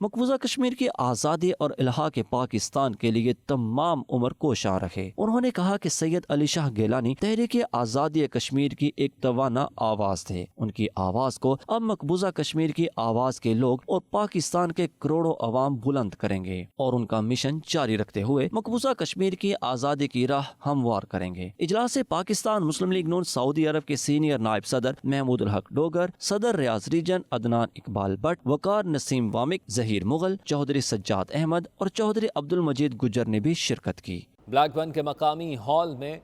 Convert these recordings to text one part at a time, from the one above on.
مقبوضہ کشمیر کی آزادی اور الحاق پاکستان کے لیے تمام عمر کوشاں رہے. انہوں نے کہا کہ سید علی شاہ گیلانی تحریک آزادی کشمیر کی ایک توانا آواز تھے. ان کی آواز کو اب مقبوضہ کشمیر کی آواز کے لوگ اور پاکستان کے کروڑوں عوام بلند کریں گے اور ان کا مشن جاری رکھتے ہوئے مقبوضہ کشمیر کی آزادی کی راہ ہموار کریں گے. اجلاس پاکستان مسلم لیگ نون سعودی عرب کے سینئر نائب صدر محمود الحق ڈوگر، صدر ریاض ریجن عدنان اقبال بٹ، وقار نسیم وامک، ظہیر مغل، چودھری سجاد احمد اور چودھری عبد المجید گجر نے بھی شرکت کی. بلیک بن کے مقامی ہال میں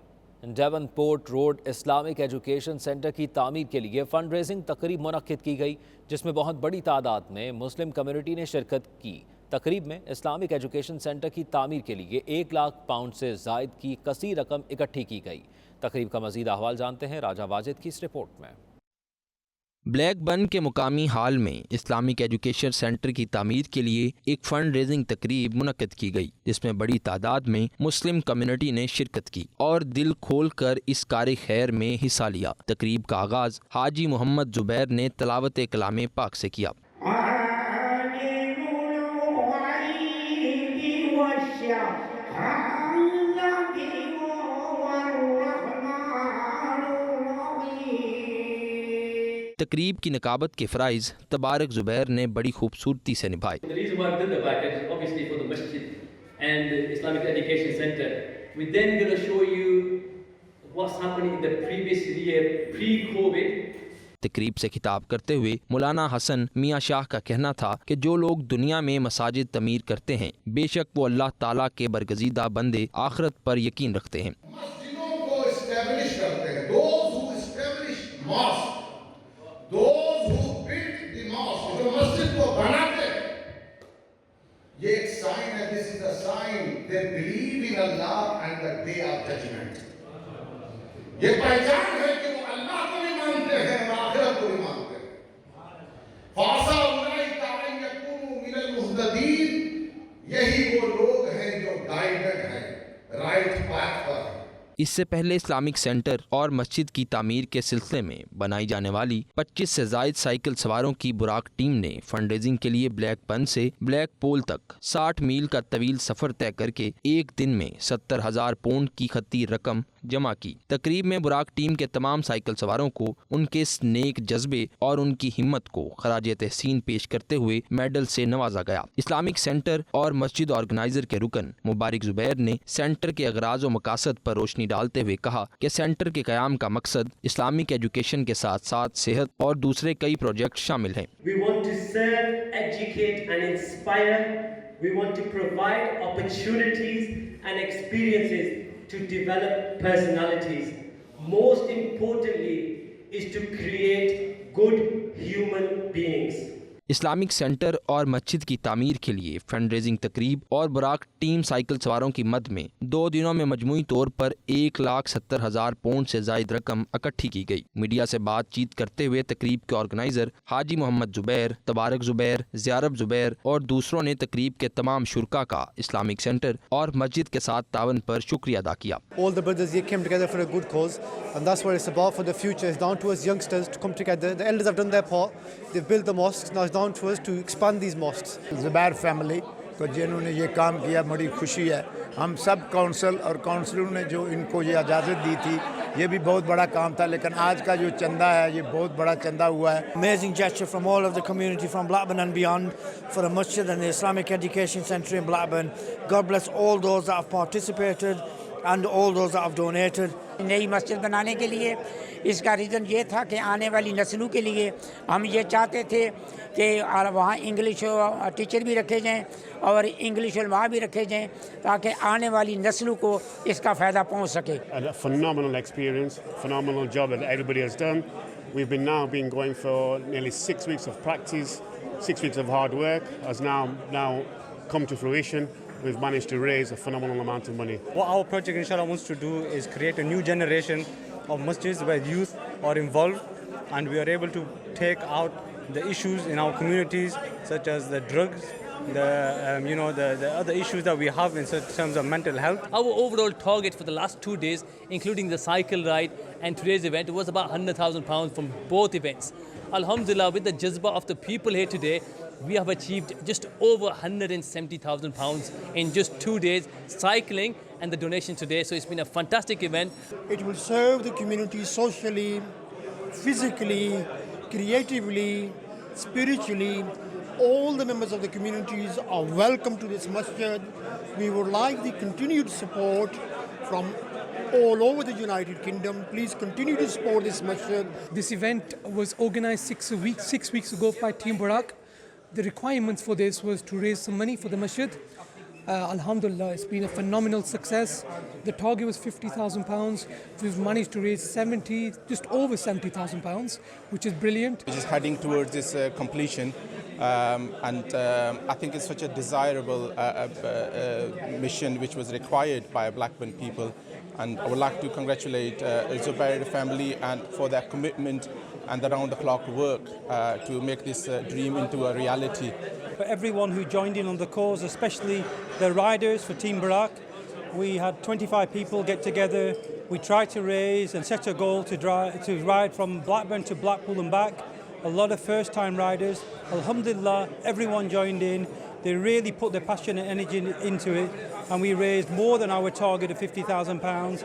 Davenport road Islamic education centre کی تعمیر کے لیے فنڈ ریزنگ تقریب منعقد کی گئی، جس میں بہت بڑی تعداد میں مسلم کمیونٹی نے شرکت کی. تقریب میں اسلامک ایجوکیشن سینٹر کی تعمیر کے لیے 1 لاکھ پاؤنڈ سے زائد کی کثیر رقم اکٹھی کی گئی. تقریب کا مزید احوال جانتے ہیں راجہ واجد کی اس رپورٹ میں. بلیک بن کے مقامی ہال میں اسلامک ایجوکیشن سینٹر کی تعمیر کے لیے ایک فنڈ ریزنگ تقریب منعقد کی گئی، جس میں بڑی تعداد میں مسلم کمیونٹی نے شرکت کی اور دل کھول کر اس کار خیر میں حصہ لیا. تقریب کا آغاز حاجی محمد زبیر نے تلاوت کلام پاک سے کیا. تقریب کی نقابت کے فرائض تبارک زبیر نے بڑی خوبصورتی سے نبھائے. تقریب سے خطاب کرتے ہوئے مولانا حسن میاں شاہ کا کہنا تھا کہ جو لوگ دنیا میں مساجد تعمیر کرتے ہیں بے شک وہ اللہ تعالیٰ کے برگزیدہ بندے آخرت پر یقین رکھتے ہیں. مسجدوں کو اسٹیبلش کرتے ہیں. Those who establish mosque, those who build the mosque, جو مسجد کو بناتے ہیں، یہ ایک سائن ہے. This is the sign they believe in Allah and the day of judgment. یہ پہچان ہے کہ وہ اللہ کو بھی مانتے ہیں اور آخرت کو بھی مانتے ہیں. فَعَسَىٰ أُولَٰئِكَ أَن يَكُونُوا مِنَ الْمُهْتَدِينَ. یہی وہ لوگ ہیں جو گائیڈڈ ہیں، رائٹ پاتھ پر ہیں. اس سے پہلے اسلامک سینٹر اور مسجد کی تعمیر کے سلسلے میں بنائی جانے والی 25 سے زائد سائیکل سواروں کی براق ٹیم نے فنڈ ریزنگ کے لیے بلیک بن سے بلیک پول تک 60 میل کا طویل سفر طے کر کے ایک دن میں 70,000 پاؤنڈ کی خطی رقم جمع کی. تقریب میں براق ٹیم کے تمام سائیکل سواروں کو ان کے اس نیک جذبے اور ان کی ہمت کو خراج تحسین پیش کرتے ہوئے میڈل سے نوازا گیا. اسلامک سینٹر اور مسجد آرگنائزر کے رکن مبارک زبیر نے سینٹر کے اغراض و مقاصد پر روشنی ڈالتے ہوئے کہا کہ سینٹر کے قیام کا مقصد اسلامک ایجوکیشن کے ساتھ ساتھ صحت اور دوسرے کئی پروجیکٹ شامل ہیں. We want to serve, educate and inspire. We want to provide opportunities and experiences to develop personalities. Most importantly is to create good human beings. Islamic centre اور مسجد کی تعمیر کے لیے فنڈ ریزنگ تقریب اور براق ٹیم سائیکل سواروں کی مد میں 2 دنوں میں مجموعی طور پر 1,70,000 پاؤنڈ سے زائد رقم اکٹھی کی گئی. میڈیا سے بات چیت کرتے ہوئے تقریب کے آرگنائزر حاجی محمد زبیر، تبارک زبیر، زیارب زبیر اور دوسروں نے تقریب کے تمام شرکا کا اسلامک سینٹر اور مسجد کے ساتھ تعاون پر شکریہ ادا کیا. All the brothers here came together for a good cause, and that's what it's about for the future. It's down to us youngsters to come together. The elders have done their part. They've built the mosques. Now it's down to us to expand these mosques. Zubair family کو جنہوں نے یہ کام کیا بڑی خوشی ہے. ہم سب council اور کونسلوں نے جو ان کو یہ اجازت دی تھی یہ بھی بہت بڑا کام تھا، لیکن آج کا جو چندہ ہے یہ بہت بڑا چندہ ہوا ہے. Amazing gesture from all of the community from Blackburn and beyond for the masjid and the Islamic Education Centre in Blackburn. God bless all those that have participated and all those that have donated. نئی مسجد بنانے کے لیے اس کا reason یہ تھا کہ آنے والی نسلوں کے لیے ہم یہ چاہتے تھے کہ وہاں انگلش ٹیچر بھی رکھے جائیں اور انگلش علماء بھی رکھے جائیں تاکہ آنے والی نسلوں کو اس کا فائدہ پہنچ سکے. Phenomenal experience, phenomenal job that everybody has done. We've been going for nearly 6 weeks of practice, 6 weeks of hard work has now come to fruition. We've managed to raise a phenomenal amount of money. What our project inshallah wants to do is create a new generation of masjids where youth are involved and we are able to take out the issues in our communities such as the drugs, the other issues that we have in terms of mental health. Our overall target for the last 2 days, including the cycle ride and today's event, was about £100,000 from both events. Alhamdulillah, with the jazba of the people here today, we have achieved just over 170,000 pounds in just 2 days cycling and the donation today. So it's been a fantastic event. It will serve the community socially, physically, creatively, spiritually. All the members of the communities are welcome to this masjid. We would like the continued support from all over the United Kingdom. Please continue to support this masjid. This event was organized 6 weeks ago by Team Barak. The requirements for this was to raise some money for the masjid. Alhamdulillah, it's been a phenomenal success. The target was £50,000. We've managed to raise just over £70,000, which is brilliant. We're just heading towards this completion, and I think it's such a desirable mission which was required by Blackburn people. And I would like to congratulate Zubair family and for their commitment and the round-the-clock work to make this dream into a reality. For everyone who joined in on the cause, especially the riders for Team Barak, we had 25 people get together. We tried to raise and set a goal to ride from Blackburn to Blackpool and back. A lot of first-time riders. Alhamdulillah, everyone joined in. They really put their passion and energy into it, and we raised more than our target of £50,000.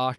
8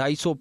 250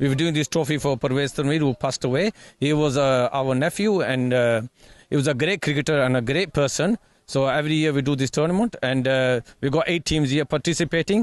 We were doing this trophy for Parvez Tanveer, who passed away. He was our nephew, and he was a great cricketer and a great person. So every year we do this tournament, and we got 8 teams here participating.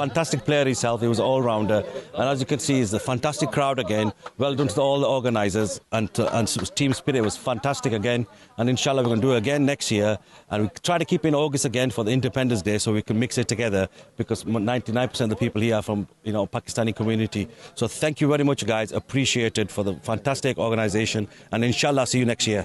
Fantastic player himself. He was all rounder, and as you can see, it's a fantastic crowd again. Well done to all the organisers, and team spirit was fantastic again. And inshallah we're going to do it again next year, and we try to keep in August again for the Independence Day, so we can mix it together. Because 99% of the people here are from, Pakistani community. So thank you very much, guys. Appreciate it for the fantastic organisation, and inshallah see you next year.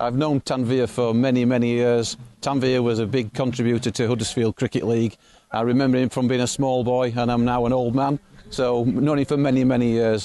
I've known Tanveer for many, many years. Tanveer was a big contributor to Huddersfield Cricket League. I remember him from being a small boy, and I'm now an old man. So known him for many, many years.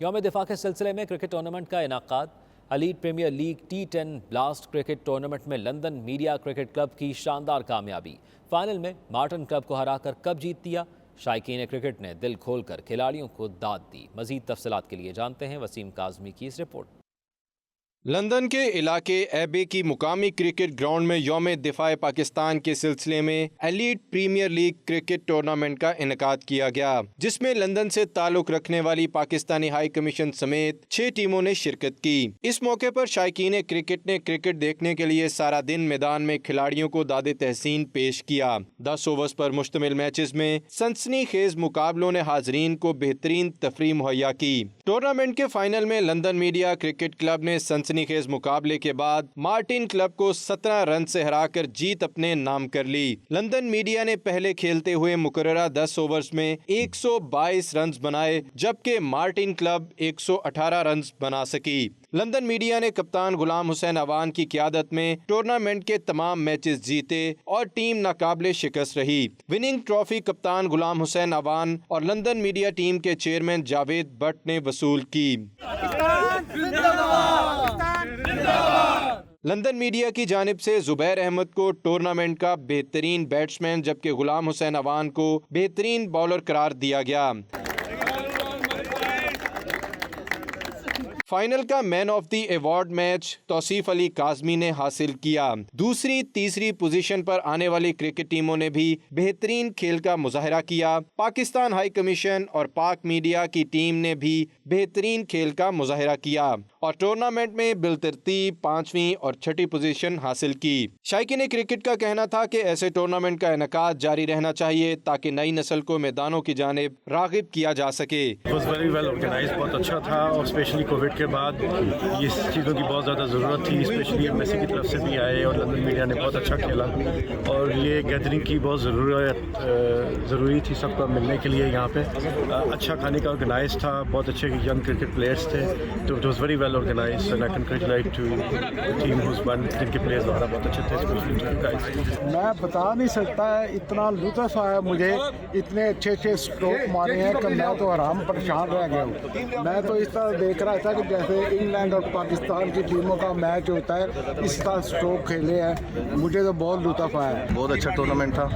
یوم دفاع کے سلسلے میں cricket tournament کا انعقاد۔ Elite premier league T10 blast cricket tournament میں London media cricket club کی شاندار کامیابی، فائنل میں مارٹن کلب کو ہرا کر کپ جیت دیا۔ شائقین کرکٹ نے دل کھول کر کھلاڑیوں کو داد دی۔ مزید تفصیلات کے لیے جانتے ہیں وسیم کاظمی کی اس رپورٹ۔ لندن کے علاقے ایبے کی مقامی کرکٹ گراؤنڈ میں یوم دفاع پاکستان کے سلسلے میں elite premier league cricket tournament کا انعقاد کیا گیا، جس میں لندن سے تعلق رکھنے والی پاکستانی ہائی کمیشن سمیت 6 ٹیموں نے شرکت کی۔ اس موقع پر شائقین کرکٹ نے کرکٹ دیکھنے کے لیے سارا دن میدان میں کھلاڑیوں کو داد تحسین پیش کیا۔ 10 اوورز پر مشتمل میچز میں سنسنی خیز مقابلوں نے حاضرین کو بہترین تفریح مہیا کی۔ ٹورنامنٹ کے فائنل میں لندن میڈیا کرکٹ کلب نے سنسنی خیز مقابلے کے بعد مارٹن کلب کو 17 رن سے ہرا کر جیت اپنے نام کر لی۔ لندن میڈیا نے پہلے کھیلتے ہوئے مقررہ 10 اوورز میں 122 رنز بنائے، جبکہ مارٹن کلب 118 رنز بنا سکی۔ لندن میڈیا نے کپتان غلام حسین عوان کی قیادت میں ٹورنامنٹ کے تمام میچز جیتے اور ٹیم ناقابل شکست رہی۔ وننگ ٹرافی کپتان غلام حسین عوان اور لندن میڈیا ٹیم کے چیئرمین جاوید بٹ نے وصول کی۔ لندن میڈیا کی جانب سے زبیر احمد کو ٹورنامنٹ کا بہترین بیٹسمین جبکہ غلام حسین عوان کو بہترین باؤلر قرار دیا گیا۔ فائنل کا مین آف دی ایوارڈ میچ توصیف علی کاظمی نے حاصل کیا۔ دوسری تیسری پوزیشن پر آنے والی کرکٹ ٹیموں نے بھی بہترین کھیل کا مظاہرہ کیا۔ پاکستان ہائی کمیشن اور پاک میڈیا کی ٹیم نے بھی بہترین کھیل کا مظاہرہ کیا اور ٹورنامنٹ میں بالترتیب 5ویں اور 6ٹھی پوزیشن حاصل کی۔ شائقین کرکٹ کا کہنا تھا کہ ایسے ٹورنامنٹ کا انعقاد جاری رہنا چاہیے تاکہ نئی نسل کو میدانوں کی جانب راغب کیا جا سکے۔ بہت اچھا تھا اور اسپیشلی کووڈ کے بعد اس چیزوں کی بہت زیادہ ضرورت تھی، اسپیشلی میسی کی طرف سے بھی آئے اور لندن میڈیا نے بہت اچھا کھیلا اور یہ گیدرنگ کی بہت ضروری تھی سب کو ملنے کے لیے یہاں پہ۔ اچھا کھانے کا آرگنائز تھا، بہت اچھے ینگ کرکٹ پلیئرس تھے، تو it was very well organised and I congratulate to team who's won, جن کے پلیئرز وغیرہ بہت اچھے تھے۔ میں بتا نہیں سکتا ہے، اتنا لطف آیا مجھے، اتنے اچھے اچھے اسٹروک مارے ہیں کہ میں تو آرام پریشان رہ گیا ہوں۔ میں تو اس طرح دیکھ رہا تھا کہ جیسے انگلینڈ اور پاکستان کی ٹیموں کا میچ ہوتا ہے، اس طرح اسٹروک کھیلے ہیں، مجھے تو بہت لطف آیا۔ بہت اچھا ٹورنامنٹ تھا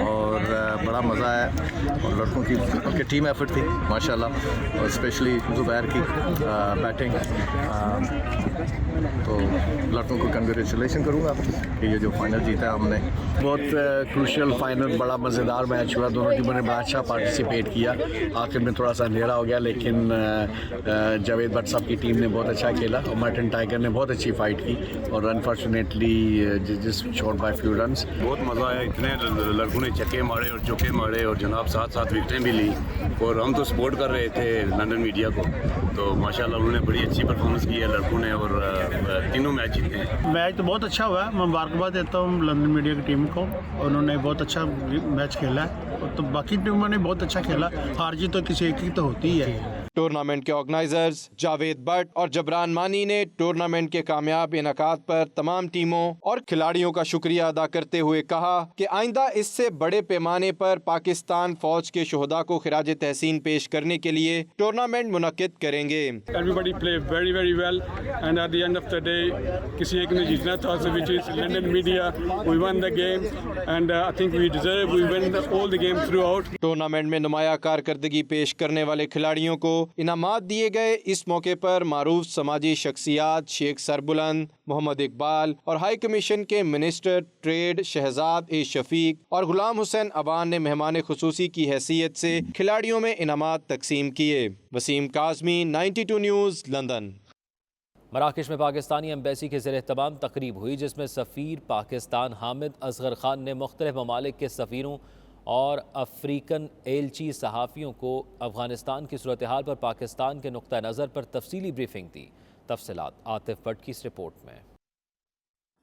اور بڑا مزہ آیا اور لڑکوں کی ٹیم ایفرٹ تھی ماشاءاللہ، اور اسپیشلی زبیر کی بیٹنگ، تو لڑکوں کو کنگریچولیشن کروں گا کہ یہ جو فائنل جیتا ہے ہم نے۔ بہت کروشل فائنل، بڑا مزیدار میچ ہوا، دونوں ٹیموں نے بڑا اچھا پارٹیسپیٹ کیا۔ آخر میں تھوڑا سا اندھیرا ہو گیا لیکن جاوید بٹ صاحب کی ٹیم نے بہت اچھا کھیلا اور مارٹن ٹائیگر نے بہت اچھی فائٹ کی اور انفارچونیٹلی جس شارٹ بائی فیو رنس۔ بہت مزہ آیا، اتنے لڑکوں نے چکے مارے اور چوکے مارے اور جناب ساتھ ساتھ وکٹیں بھی لی اور ہم تو سپورٹ کر رہے تھے لندن میڈیا کو، تو ماشاءاللہ انہوں نے بڑی اچھی پرفارمنس کی ہے لڑکوں نے اور تینوں میچ جیتے ہیں۔ میچ تو بہت اچھا ہوا ہے، میں مبارکباد دیتا ہوں لندن میڈیا کی ٹیم کو، انہوں نے بہت اچھا میچ کھیلا ہے، تو باقی ٹیموں نے بہت اچھا کھیلا، ہار جیت تو کسی ایک کی تو ہوتی ہی ہے۔ ٹورنامنٹ کے آرگنائزرز جاوید بٹ اور جبران مانی نے ٹورنامنٹ کے کامیاب انعقاد پر تمام ٹیموں اور کھلاڑیوں کا شکریہ ادا کرتے ہوئے کہا کہ آئندہ اس سے بڑے پیمانے پر پاکستان فوج کے شہداء کو خراج تحسین پیش کرنے کے لیے ٹورنامنٹ منعقد کریں گے۔ Everybody played very very well and at the end of the day کسی ایک نے جیتنا تھا، which is London Media. We won the game and I think we deserve, we win all the game throughout. Tournament میں نمایاں کارکردگی پیش کرنے والے کھلاڑیوں کو انعامات دیے گئے۔ اس موقع پر معروف سماجی شخصیات شیخ سربلند، محمد اقبال اور ہائی کمیشن کے منسٹر ٹریڈ شہزاد اے شفیق اور غلام حسین عوان نے مہمان خصوصی کی حیثیت سے کھلاڑیوں میں انعامات تقسیم کیے۔ Waseem Kazmi, 92 news, London. مراکش میں پاکستانی ایمبیسی کے زیر اہتمام تقریب ہوئی جس میں سفیر پاکستان حامد اصغر خان نے مختلف ممالک کے سفیروں اور افریقن ایلچی صحافیوں کو افغانستان کی صورتحال پر پاکستان کے نقطہ نظر پر تفصیلی بریفنگ دی۔ تفصیلات عاطف بٹ کی اس رپورٹ میں۔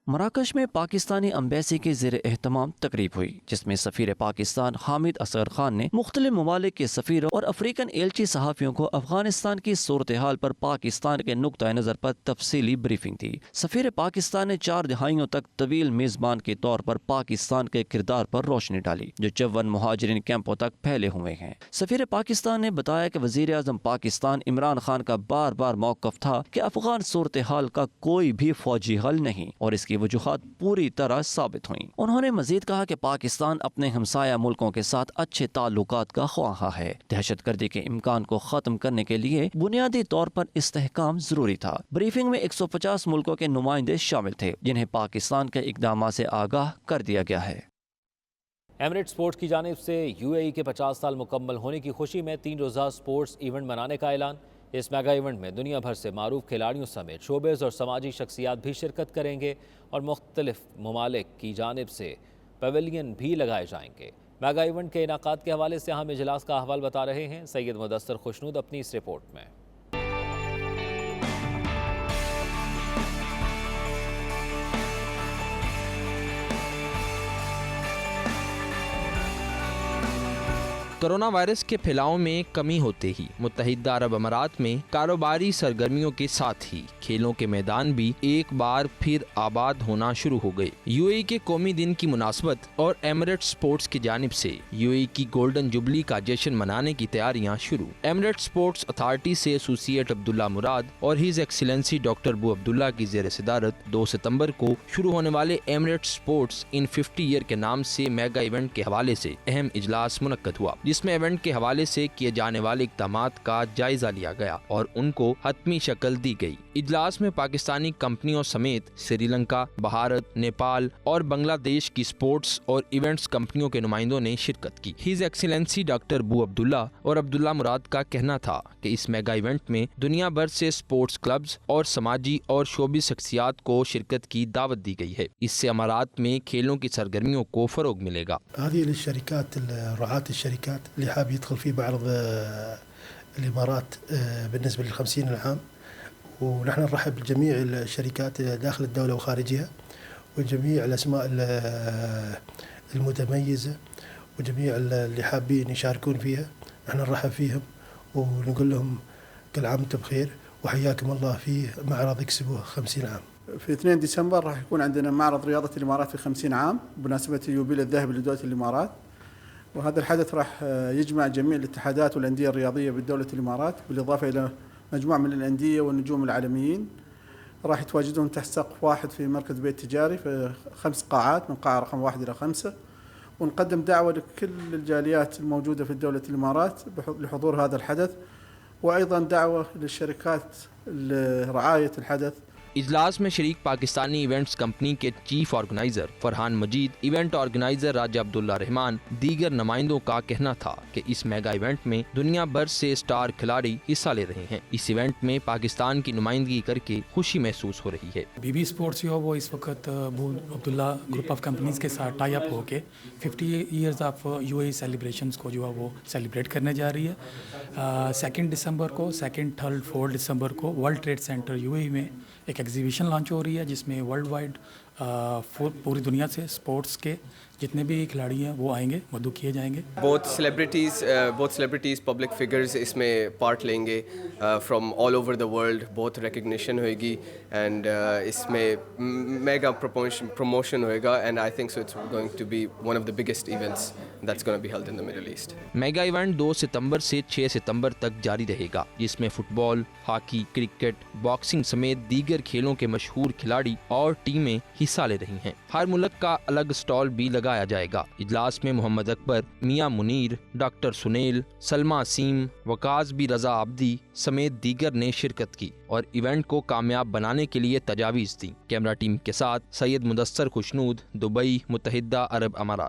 مراکش میں پاکستانی امبیسی کی زیر اہتمام تقریب ہوئی جس میں سفیر پاکستان حامد اصغر خان نے مختلف ممالک کے سفیروں اور افریقن ایلچی صحافیوں کو افغانستان کی صورتحال پر پاکستان کے نقطہ نظر پر تفصیلی بریفنگ دی۔ سفیر پاکستان نے 4 دہائیوں تک طویل میزبان کے طور پر پاکستان کے کردار پر روشنی ڈالی جو 54 مہاجرین کیمپوں تک پھیلے ہوئے ہیں۔ سفیر پاکستان نے بتایا کہ وزیر اعظم پاکستان عمران خان کا بار بار موقف تھا کہ افغان صورتحال کا کوئی بھی فوجی حل نہیں اور اس کی وجوہات پوری طرح ثابت ہوئیں۔ انہوں نے مزید کہا کہ پاکستان اپنے ہمسایہ ملکوں کے ساتھ اچھے تعلقات کا خواہاں ہے۔ دہشت گردی کے امکان کو ختم کرنے کے لیے بنیادی طور پر استحکام ضروری تھا۔ بریفنگ میں 150 ملکوں کے نمائندے شامل تھے جنہیں پاکستان کے اقدامات سے آگاہ کر دیا گیا ہے۔ ایمریٹ سپورٹس کی جانب سے UAE کے 50 سال مکمل ہونے کی خوشی میں 3 روزہ سپورٹس ایونٹ منانے کا اعلان۔ اس میگا ایونٹ میں دنیا بھر سے معروف کھلاڑیوں سمیت شوبز اور سماجی شخصیات بھی شرکت کریں گے اور مختلف ممالک کی جانب سے پیویلین بھی لگائے جائیں گے۔ میگا ایونٹ کے انعقاد کے حوالے سے اہم اجلاس کا احوال بتا رہے ہیں سید مدثر خوشنود اپنی اس رپورٹ میں۔ کرونا وائرس کے پھیلاؤ میں کمی ہوتے ہی متحدہ عرب امارات میں کاروباری سرگرمیوں کے ساتھ ہی کھیلوں کے میدان بھی ایک بار پھر آباد ہونا شروع ہو گئے۔ UAE کے قومی دن کی مناسبت اور ایمریٹ سپورٹس کی جانب سے UAE کی گولڈن جوبلی کا جشن منانے کی تیاریاں شروع۔ ایمریٹ سپورٹس اتھارٹی سے ایسوسیٹ عبداللہ مراد اور ہز ایکسیلنسی ڈاکٹر بو عبداللہ کی زیر صدارت 2 ستمبر کو شروع ہونے والے ایمریٹ سپورٹس ان 50 ایئر کے نام سے میگا ایونٹ کے حوالے سے اہم اجلاس منعقد ہوا جس میں ایونٹ کے حوالے سے کیے جانے والے اقدامات کا جائزہ لیا گیا اور ان کو حتمی شکل دی گئی۔ اجلاس میں پاکستانی کمپنیوں سمیت سری لنکا، بھارت، نیپال اور بنگلہ دیش کی سپورٹس اور ایونٹس کمپنیوں کے نمائندوں نے شرکت کی۔ ہز ایکسیلنسی ڈاکٹر بو عبداللہ اور عبداللہ مراد کا کہنا تھا کہ اس میگا ایونٹ میں دنیا بھر سے سپورٹس کلبز اور سماجی اور شعبی شخصیات کو شرکت کی دعوت دی گئی ہے۔ اس سے امارات میں کھیلوں کی سرگرمیوں کو فروغ ملے گا۔ هذه للشركات رعاة الشركات اللي حاب يدخل في معرض الإمارات بالنسبة لل50 العام، ونحن نرحب بجميع الشركات داخل الدولة وخارجها وجميع الأسماء المتميزة وجميع اللي حابين يشاركون فيها، نحن نرحب فيهم ونقول لهم كل عام وانتم بخير وحياكم الله في معرض اكسبو 50 عام. في 2 ديسمبر راح يكون عندنا معرض رياضة الإمارات في 50 عام بمناسبة اليوبيل الذهبي لدولة الإمارات، وهذا الحدث راح يجمع جميع الاتحادات والأندية الرياضية بدولة الإمارات بالإضافة إلى مجموعة من الأندية والنجوم العالميين. راح يتواجدون تحت سقف واحد في مركز بيت تجاري في 5 قاعات من قاعة رقم 1 إلى 5، ونقدم دعوة لكل الجاليات الموجودة في دولة الإمارات لحضور هذا الحدث، وأيضا دعوة للشركات لرعاية الحدث۔ اجلاس میں شریک پاکستانی ایونٹس کمپنی کے چیف آرگنائزر فرحان مجید، ایونٹ آرگنائزر راجہ عبداللہ رحمان، دیگر نمائندوں کا کہنا تھا کہ اس میگا ایونٹ میں دنیا بھر سے سٹار کھلاڑی حصہ لے رہے ہیں۔ اس ایونٹ میں پاکستان کی نمائندگی کر کے خوشی محسوس ہو رہی ہے۔ BB اسپورٹس جو ہے وہ اس وقت ابو عبداللہ گروپ آف کمپنیز کے ساتھ ٹائی اپ ہو کے 50 ایئرز آف UAE سیلیبریشنز کو جو ہے وہ سیلیبریٹ کرنے جا رہی ہے۔ 2 دسمبر کو، 2، 3، 4 دسمبر کو ورلڈ ٹریڈ سینٹر UAE میں ایک ایگزیبیشن لانچ ہو رہی ہے جس میں ورلڈ وائڈ پوری دنیا سے سپورٹس کے جتنے بھی کھلاڑی ہیں وہ آئیں گے، مدعو کیے جائیں گے۔ بہت سیلیبریٹیز پبلک فگرز اس میں پارٹ لیں گے from all over the world, بہت ریکگنیشن ہوئے گی اینڈ اس میں میگا پروموشن ہوئے گا and I think so it's going to be one of the biggest events that's gonna be held in the middle east. Mega event 2 ستمبر سے 6 ستمبر تک جاری رہے گا جس میں football, hockey, cricket, boxing سمیت دیگر کھیلوں کے مشہور کھلاڑی اور ٹیمیں حصہ لے رہی ہیں۔ ہر ملک کا الگ سٹال بھی لگایا جائے گا۔ اجلاس میں Muhammad Akbar, Mian Munir, doctor Sunil, Salma Sam, Waqas B Raza Abidi سمیت دیگر نے شرکت کی اور ایونٹ کو کامیاب بنانے کے لیے تجاویز دیں۔ کیمرہ ٹیم کے ساتھ سید مدثر خوشنود، دبئی، متحدہ عرب امارات۔